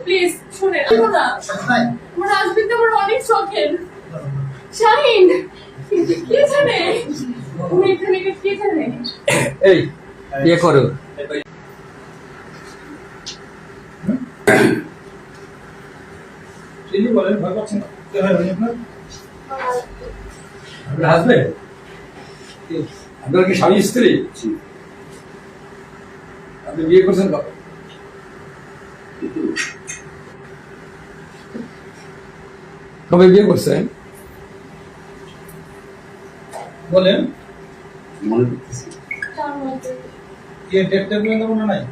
Please শুনে না, আমার হাজবেন্ড আমার অনেক শখের। শাহিন কে জানে উনি এখানে কে জানে। এই ইয়ে করো, তিনি বলেন ভয় পাচ্ছেন না? কে হয় ভাই আপনার? আপনার হাজবেন্ড, আপনার কি স্বামী স্ত্রী? আপনি বিয়ে করছেন কবে? কবে বিয়ে করছেন? বলেন মনে করতেছি কে ডেট টেবিল মনে নাই?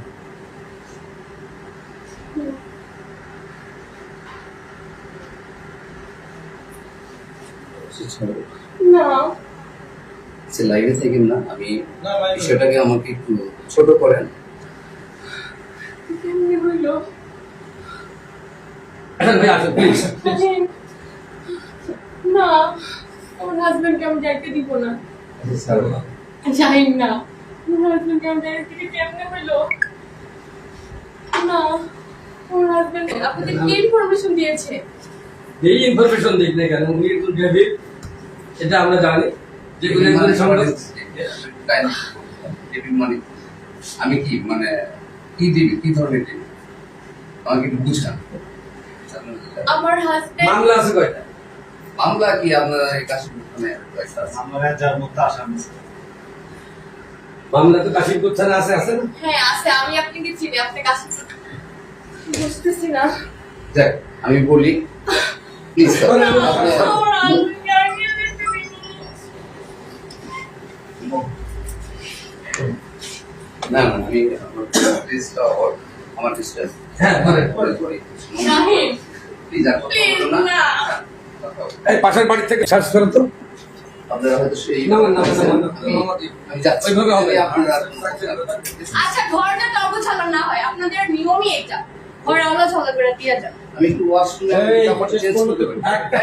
না সে লাইভে থাকেন না, আমি না ভাই বিষয়টাকে আমাকে একটু ছোট করেন। কেমনে হইলো? আসেন ভাই, আসেন প্লিজ। শাহিন, না আমার হাজবেন্ডকে আমি যাইতে দিব না। শাহিন না, আমার হাজবেন্ডকে আমি যাইতে দিতে কেমনে হইলো? না আমার হাজবেন্ড আপনাদের কি ইনফরমেশন দিয়েছে? এই ইনফরমেশন দিক না কেন, উনি একটু ডেভিড, সেটা আমরা জানি যে কোনো একজনের সঙ্গে মানে আমি কি মানে কি দিবি, কি ধরনের দিবি আমাকে একটু বুঝান। আমার হাজবেন্ড মামলা আছে কয়টা? মামলা কি আপনারা এই কাছে মানে আমরা যার মধ্যে আসামি মামলা তো কাশিমপুর থানা আছে, আছে না? হ্যাঁ আছে, আমি আপনাকে চিনি, আপনি কাছে বুঝতেছি না। দেখ আমি বলি প্লিজ আমার হাজবেন্ডকে আমি যেতে দিব না। না না আমি আমার ডিস্টেন্স হ্যাঁ, ধরেন। শাহিন প্লিজ আর কথা প্লিজ বলো না। না। এই পাশের বাড়ি থেকে সার্চ করো তো। আপনারা হয়তো সেই না, না, না, না, না, না। আমি যাচ্ছি ওইভাবে হবে। আপনারা আচ্ছা ঘরটা তবে ঝালা না হয়, আপনাদের নিয়মই এটা, ঘরে আলো ঝালা করে দিয়ে যান। আমি একটু ওয়াশরুমে এই, কাপড় চেঞ্জ করতে পারি। একটা